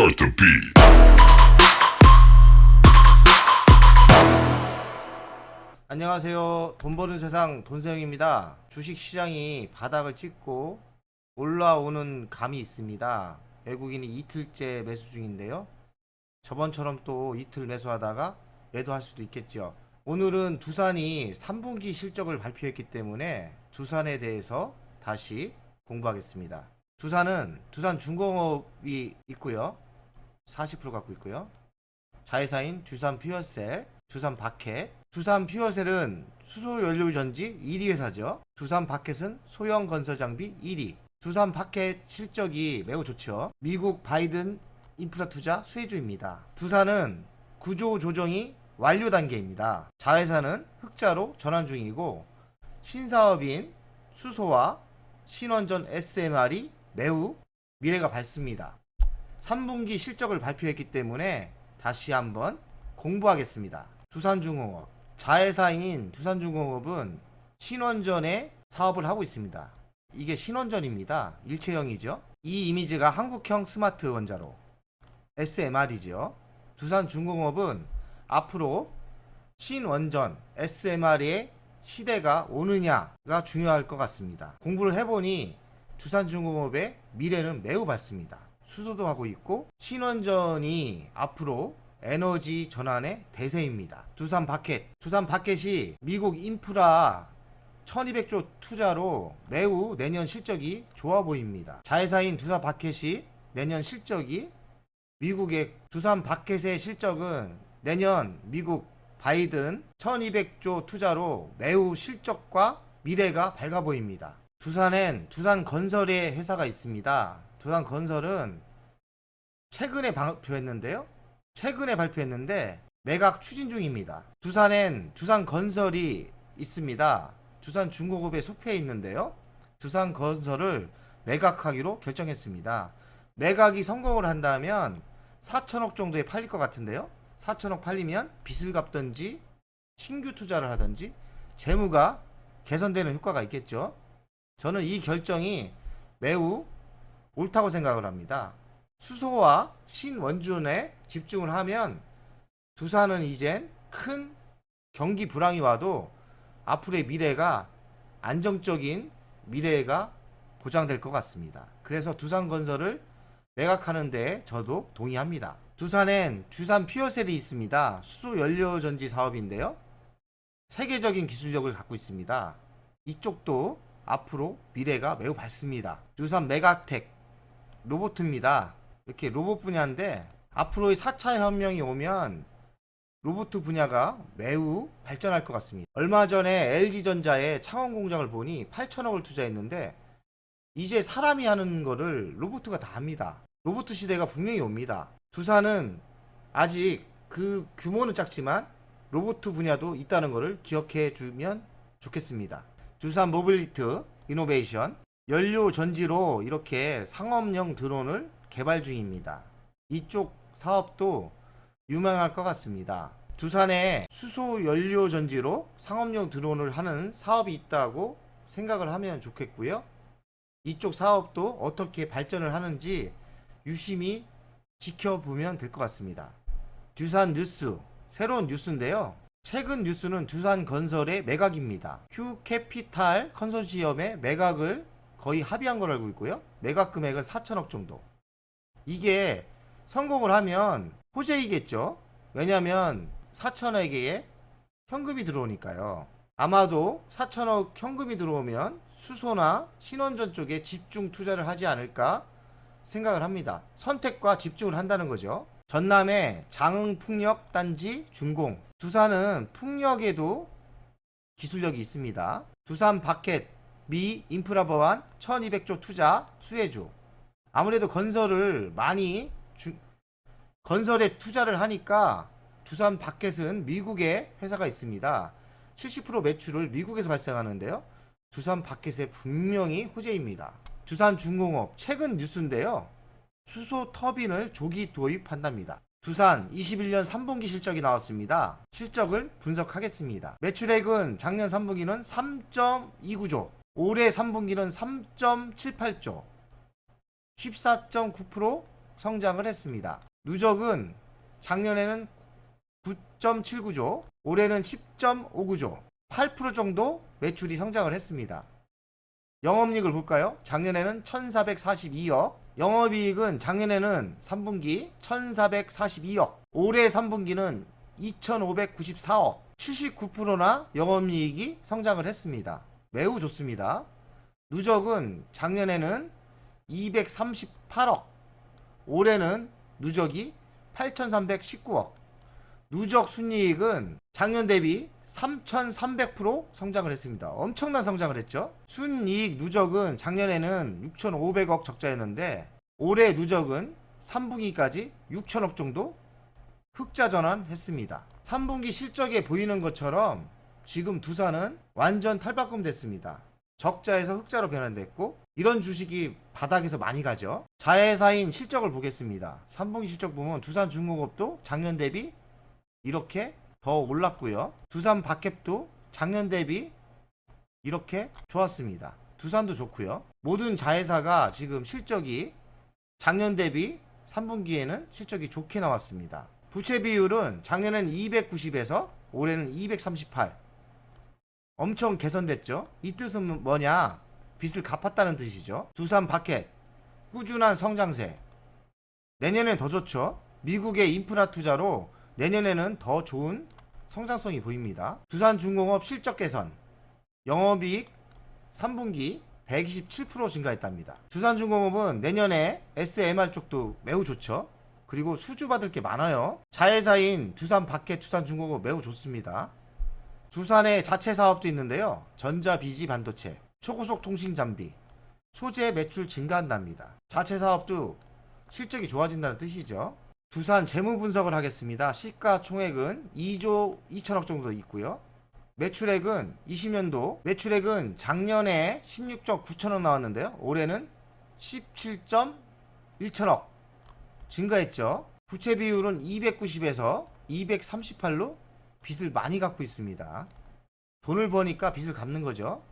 Start the beat. 안녕하세요. 돈 버는 세상 돈세영입니다. 주식시장이 바닥을 찍고 올라오는 감이 있습니다. 외국인이 이틀째 매수 중인데요. 저번처럼 또 이틀 매수하다가 매도할 수도 있겠죠. 오늘은 두산이 3분기 실적을 발표했기 때문에 두산에 대해서 다시 공부하겠습니다. 두산은 두산중공업이 있고요. 40% 갖고 있고요. 자회사인 두산퓨얼셀, 두산바켓. 두산퓨얼셀은 수소연료전지 1위 회사죠. 두산바켓은 소형건설장비 1위. 두산바켓 실적이 매우 좋죠. 미국 바이든 인프라 투자 수혜주입니다. 두산은 구조 조정이 완료 단계입니다. 자회사는 흑자로 전환 중이고 신사업인 수소와 신원전 SMR이 매우 미래가 밝습니다. 3분기 실적을 발표했기 때문에 다시 한번 공부하겠습니다. 두산중공업. 자회사인 두산중공업은 신원전에 사업을 하고 있습니다. 이게 신원전입니다. 일체형이죠. 이 이미지가 한국형 스마트 원자로 SMR이죠. 두산중공업은 앞으로 신원전 SMR의 시대가 오느냐가 중요할 것 같습니다. 공부를 해보니 두산중공업의 미래는 매우 밝습니다. 수소도 하고 있고 신원전이 앞으로 에너지 전환의 대세입니다. 두산바켓이 미국 인프라 1200조 투자로 매우 내년 실적이 좋아 보입니다. 자회사인 두산바켓이 내년 실적이 미국의 두산바켓의 실적은 내년 미국 바이든 1200조 투자로 매우 실적과 미래가 밝아 보입니다. 두산엔 두산건설의 회사가 있습니다. 두산건설은 최근에 발표했는데 매각 추진 중입니다. 두산엔 두산건설이 있습니다. 두산중공업에 속해 있는데요. 두산건설을 매각하기로 결정했습니다. 매각이 성공을 한다면 4천억 정도에 팔릴 것 같은데요. 4천억 팔리면 빚을 갚든지 신규 투자를 하든지 재무가 개선되는 효과가 있겠죠. 저는 이 결정이 매우 옳다고 생각을 합니다. 수소와 신원전에 집중을 하면 두산은 이젠 큰 경기 불황이 와도 앞으로의 미래가 안정적인 미래가 보장될 것 같습니다. 그래서 두산건설을 매각하는 데 저도 동의합니다. 두산엔 두산퓨얼셀이 있습니다. 수소연료전지 사업인데요. 세계적인 기술력을 갖고 있습니다. 이쪽도 앞으로 미래가 매우 밝습니다. 두산 메가텍 로봇입니다. 이렇게 로봇 분야인데 앞으로의 4차 혁명이 오면 로봇 분야가 매우 발전할 것 같습니다. 얼마 전에 LG전자의 창원 공장을 보니 8천억을 투자했는데 이제 사람이 하는 거를 로봇가 다 합니다. 로봇 시대가 분명히 옵니다. 두산은 아직 그 규모는 작지만 로봇 분야도 있다는 것을 기억해 주면 좋겠습니다. 두산 모빌리티 이노베이션 연료 전지로 이렇게 상업용 드론을 개발 중입니다. 이쪽 사업도 유명할 것 같습니다. 두산에 수소 연료 전지로 상업용 드론을 하는 사업이 있다고 생각을 하면 좋겠고요. 이쪽 사업도 어떻게 발전을 하는지 유심히 지켜보면 될 것 같습니다. 두산 뉴스, 새로운 뉴스인데요. 최근 뉴스는 두산건설의 매각입니다. 휴캐피탈 컨소시엄의 매각을 거의 합의한 걸 알고 있고요. 매각 금액은 4천억 정도. 이게 성공을 하면 호재이겠죠. 왜냐면 4천억에 현금이 들어오니까요. 아마도 4천억 현금이 들어오면 수소나 신원전 쪽에 집중 투자를 하지 않을까 생각을 합니다. 선택과 집중을 한다는 거죠. 전남의 장흥풍력단지 준공. 두산은 풍력에도 기술력이 있습니다. 두산바켓 미 인프라 법안 1200조 투자 수혜주. 아무래도 건설에 투자를 하니까 두산바켓은 미국에 회사가 있습니다. 70% 매출을 미국에서 발생하는데요. 두산바켓의 분명히 호재입니다. 두산중공업 최근 뉴스인데요. 수소 터빈을 조기 도입한답니다. 두산 21년 3분기 실적이 나왔습니다. 실적을 분석하겠습니다. 매출액은 작년 3분기는 3.29조, 올해 3분기는 3.78조, 14.9% 성장을 했습니다. 누적은 작년에는 9.79조, 올해는 10.59조, 8% 정도 매출이 성장을 했습니다. 영업이익을 볼까요? 작년에는 1442억, 영업이익은 작년에는 3분기 1442억, 올해 3분기는 2594억, 79%나 영업이익이 성장을 했습니다. 매우 좋습니다. 누적은 작년에는 238억, 올해는 누적이 8319억, 누적 순이익은 작년 대비 3300% 성장을 했습니다. 엄청난 성장을 했죠. 순이익 누적은 작년에는 6500억 적자였는데 올해 누적은 3분기까지 6000억 정도 흑자 전환했습니다. 3분기 실적에 보이는 것처럼 지금 두산은 완전 탈바꿈 됐습니다. 적자에서 흑자로 변환됐고 이런 주식이 바닥에서 많이 가죠. 자회사인 실적을 보겠습니다. 3분기 실적 보면 두산중공업도 작년 대비 이렇게 더 올랐고요. 두산 박캡도 작년 대비 이렇게 좋았습니다. 두산도 좋고요. 모든 자회사가 지금 실적이 작년 대비 3분기에는 실적이 좋게 나왔습니다. 부채 비율은 작년에는 290에서 올해는 238. 엄청 개선됐죠. 이 뜻은 뭐냐? 빚을 갚았다는 뜻이죠. 두산 박켓 꾸준한 성장세. 내년엔 더 좋죠. 미국의 인프라 투자로 내년에는 더 좋은 성장성이 보입니다. 두산중공업 실적 개선, 영업이익 3분기 127% 증가했답니다. 두산중공업은 내년에 SMR 쪽도 매우 좋죠. 그리고 수주받을 게 많아요. 자회사인 두산 박켓 두산중공업 매우 좋습니다. 두산의 자체 사업도 있는데요. 전자비지 반도체, 초고속 통신 장비, 소재 매출 증가한답니다. 자체 사업도 실적이 좋아진다는 뜻이죠. 두산 재무 분석을 하겠습니다. 시가총액은 2조 2천억 정도 있고요. 매출액은 20년도 매출액은 작년에 16조 9천억 나왔는데요. 올해는 17.1천억 증가했죠. 부채 비율은 290에서 238로 빚을 많이 갖고 있습니다. 돈을 버니까 빚을 갚는 거죠.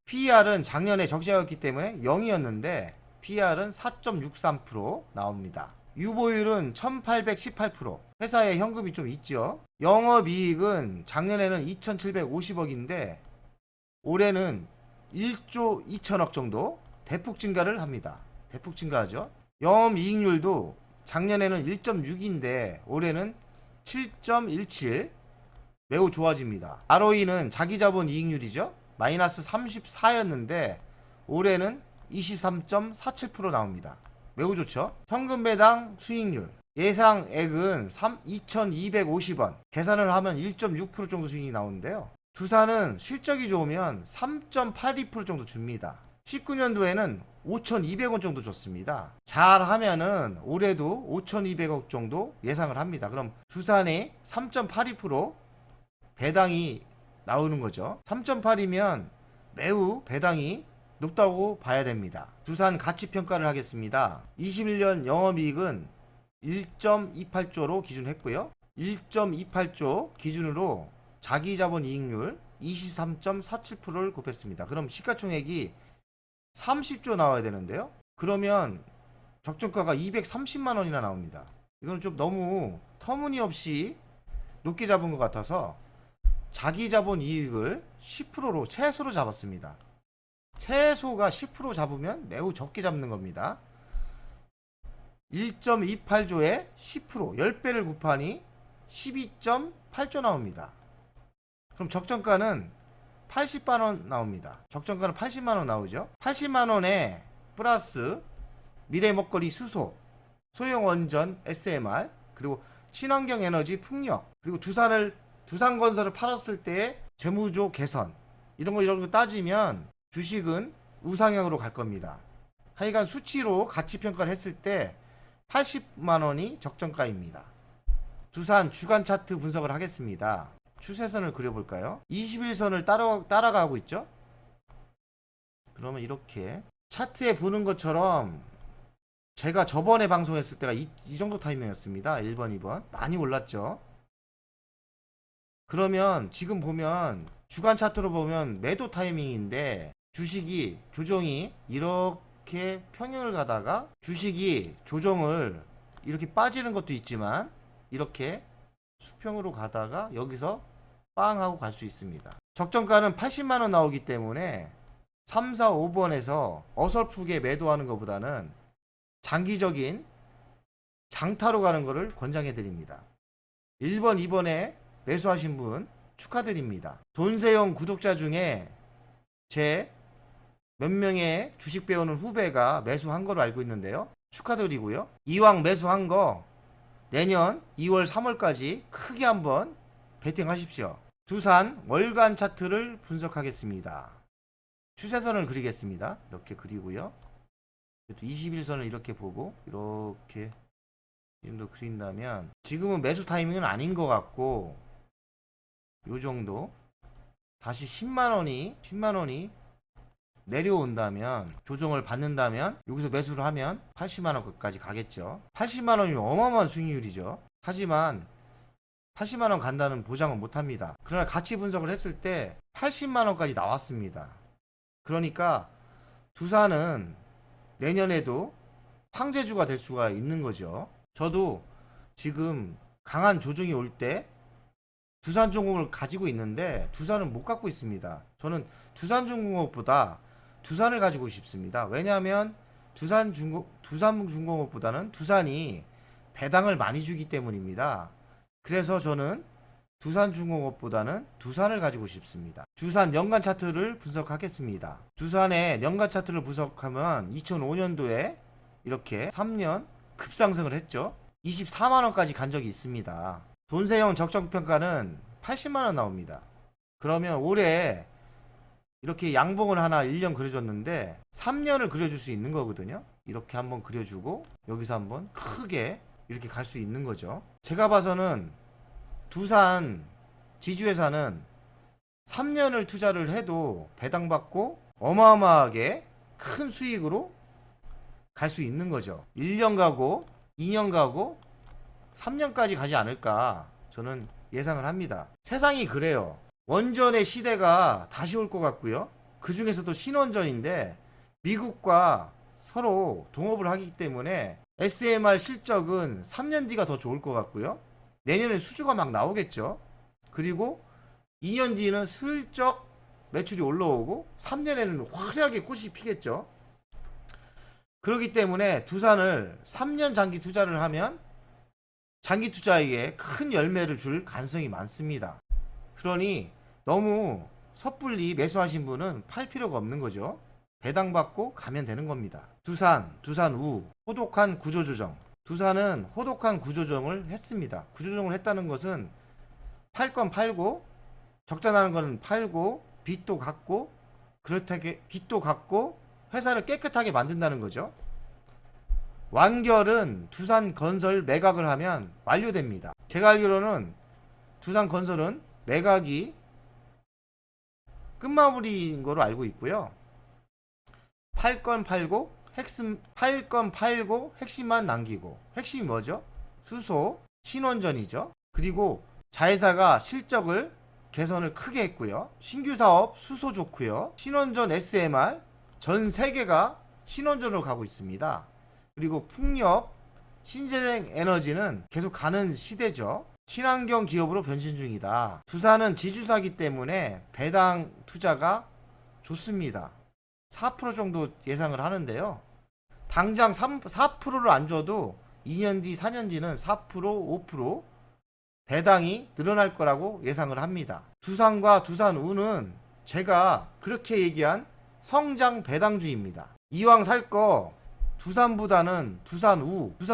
PER은 작년에 적자였기 때문에 0이었는데 PER은 4.63% 나옵니다. 유보율은 1818%. 회사에 현금이 좀 있죠. 영업이익은 작년에는 2750억인데 올해는 1조 2천억 정도 대폭 증가를 합니다. 대폭 증가하죠. 영업이익률도 작년에는 1.6인데 올해는 7.17, 매우 좋아집니다. ROE는 자기자본 이익률이죠. 마이너스 34였는데 올해는 23.47% 나옵니다. 매우 좋죠. 현금 배당 수익률 예상액은 2,250원, 계산을 하면 1.6% 정도 수익이 나오는데요. 두산은 실적이 좋으면 3.82% 정도 줍니다. 19년도에는 5,200원 정도 줬습니다. 잘하면은 올해도 5,200억 정도 예상을 합니다. 그럼 두산이 3.82% 배당이 나오는 거죠. 3.8이면 매우 배당이 높다고 봐야 됩니다. 두산 가치평가를 하겠습니다. 21년 영업이익은 1.28조로 기준했고요. 1.28조 기준으로 자기자본 이익률 23.47%를 곱했습니다. 그럼 시가총액이 30조 나와야 되는데요. 그러면 적정가가 230만 원이나 나옵니다. 이건 좀 너무 터무니없이 높게 잡은 것 같아서 자기자본 이익을 10%로 최소로 잡았습니다. 최소가 10% 잡으면 매우 적게 잡는 겁니다. 1.28조에 10%, 10배를 곱하니 12.8조 나옵니다. 그럼 적정가는 80만원 나옵니다. 적정가는 80만원 나오죠. 80만원에 플러스 미래 먹거리 수소, 소형 원전 SMR, 그리고 친환경 에너지 풍력, 그리고 두산건설을 팔았을 때의 재무조 개선, 이런 거 따지면 주식은 우상향으로 갈 겁니다. 하여간 수치로 가치평가를 했을 때 80만원이 적정가입니다. 두산 주간 차트 분석을 하겠습니다. 추세선을 그려볼까요? 21선을 따라가고 있죠? 그러면 이렇게 차트에 보는 것처럼 제가 저번에 방송했을 때가 이 정도 타이밍이었습니다. 1번, 2번 많이 올랐죠? 그러면 지금 보면 주간 차트로 보면 매도 타이밍인데 주식이 조정이 이렇게 평형을 가다가 주식이 조정을 이렇게 빠지는 것도 있지만 이렇게 수평으로 가다가 여기서 빵 하고 갈 수 있습니다. 적정가는 80만원 나오기 때문에 3, 4, 5번에서 어설프게 매도하는 것보다는 장기적인 장타로 가는 것을 권장해 드립니다. 1번, 2번에 매수하신 분 축하드립니다. 돈세영 구독자 중에 제 몇 명의 주식 배우는 후배가 매수한 걸로 알고 있는데요. 축하드리고요. 이왕 매수한 거 내년 2월, 3월까지 크게 한번 베팅 하십시오. 두산 월간 차트를 분석하겠습니다. 추세선을 그리겠습니다. 이렇게 그리고요. 21선을 이렇게 보고 이렇게 이 정도 그린다면 지금은 매수 타이밍은 아닌 것 같고 요 정도 다시 10만원이 내려온다면 조정을 받는다면 여기서 매수를 하면 80만원까지 가겠죠. 80만원이면 어마어마한 수익률이죠. 하지만 80만원 간다는 보장은 못합니다. 그러나 가치 분석을 했을 때 80만원까지 나왔습니다. 그러니까 두산은 내년에도 황제주가 될 수가 있는 거죠. 저도 지금 강한 조정이 올 때 두산중공업을 가지고 있는데 두산은 못 갖고 있습니다. 저는 두산중공업보다 두산을 가지고 싶습니다. 왜냐하면 두산중공업보다는 두산이 배당을 많이 주기 때문입니다. 그래서 저는 두산중공업보다는 두산을 가지고 싶습니다. 두산 연간 차트를 분석하겠습니다. 두산의 연간 차트를 분석하면 2005년도에 이렇게 3년 급상승을 했죠. 24만원까지 간 적이 있습니다. 돈세형 적정평가는 80만원 나옵니다. 그러면 올해 이렇게 양봉을 하나 1년 그려줬는데 3년을 그려줄 수 있는 거거든요. 이렇게 한번 그려주고 여기서 한번 크게 이렇게 갈 수 있는 거죠. 제가 봐서는 두산 지주회사는 3년을 투자를 해도 배당받고 어마어마하게 큰 수익으로 갈 수 있는 거죠. 1년 가고 2년 가고 3년까지 가지 않을까 저는 예상을 합니다. 세상이 그래요. 원전의 시대가 다시 올 것 같고요. 그 중에서도 신원전인데 미국과 서로 동업을 하기 때문에 SMR 실적은 3년 뒤가 더 좋을 것 같고요. 내년에 수주가 막 나오겠죠. 그리고 2년 뒤는 슬쩍 매출이 올라오고 3년에는 화려하게 꽃이 피겠죠. 그렇기 때문에 두산을 3년 장기 투자를 하면 장기 투자에게 큰 열매를 줄 가능성이 많습니다. 그러니 너무 섣불리 매수하신 분은 팔 필요가 없는 거죠. 배당받고 가면 되는 겁니다. 두산우 호독한 구조조정. 두산은 호독한 구조조정을 했습니다. 구조조정을 했다는 것은 팔 건 팔고 적자 나는 거는 팔고 빚도 갚고 그렇게 빚도 갚고 회사를 깨끗하게 만든다는 거죠. 완결은 두산건설 매각을 하면 완료됩니다. 제가 알기로는 두산건설은 매각이 끝마무리인 거로 알고 있고요. 팔 건 팔고 핵심만 남기고 핵심이 뭐죠? 수소, 신원전이죠. 그리고 자회사가 실적을 개선을 크게 했고요. 신규 사업 수소 좋고요. 신원전 SMR 전 세계가 신원전으로 가고 있습니다. 그리고 풍력, 신재생 에너지는 계속 가는 시대죠. 친환경 기업으로 변신 중이다. 두산은 지주사기 때문에 배당 투자가 좋습니다. 4% 정도 예상을 하는데요. 당장 4%를 안 줘도 2년 뒤, 4년 뒤는 4%, 5% 배당이 늘어날 거라고 예상을 합니다. 두산과 두산우는 제가 그렇게 얘기한 성장 배당주입니다. 이왕 살 거 두산보다는 두산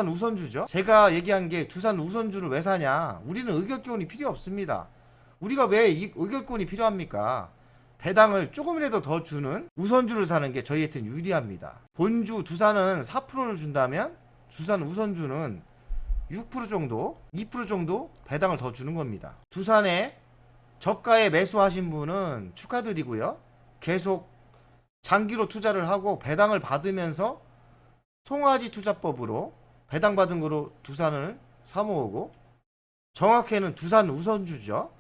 우선주죠. 제가 얘기한 게 두산 우선주를 왜 사냐? 우리는 의결권이 필요 없습니다. 우리가 왜 의결권이 필요합니까? 배당을 조금이라도 더 주는 우선주를 사는 게 저희한테는 유리합니다. 본주 두산은 4%를 준다면 두산 우선주는 6% 정도, 2% 정도 배당을 더 주는 겁니다. 두산에 저가에 매수하신 분은 축하드리고요. 계속 장기로 투자를 하고 배당을 받으면서 송아지 투자법으로 배당받은 거로 두산을 사모으고 정확히는 두산 우선주죠.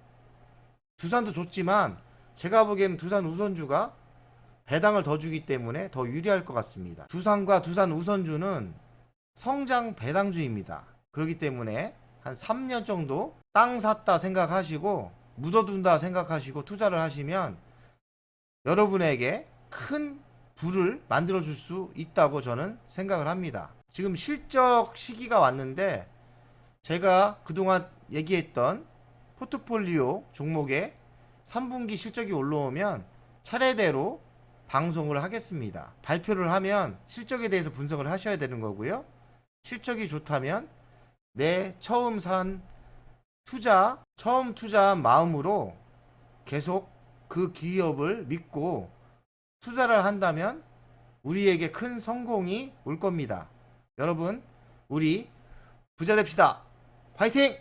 두산도 좋지만 제가 보기에는 두산 우선주가 배당을 더 주기 때문에 더 유리할 것 같습니다. 두산과 두산 우선주는 성장 배당주입니다. 그렇기 때문에 한 3년 정도 땅 샀다 생각하시고 묻어둔다 생각하시고 투자를 하시면 여러분에게 큰 부를 만들어 줄 수 있다고 저는 생각을 합니다. 지금 실적 시기가 왔는데 제가 그동안 얘기했던 포트폴리오 종목에 3분기 실적이 올라오면 차례대로 방송을 하겠습니다. 발표를 하면 실적에 대해서 분석을 하셔야 되는 거고요. 실적이 좋다면 내 처음 투자한 마음으로 계속 그 기업을 믿고 투자를 한다면 우리에게 큰 성공이 올 겁니다. 여러분, 우리 부자 됩시다. 화이팅!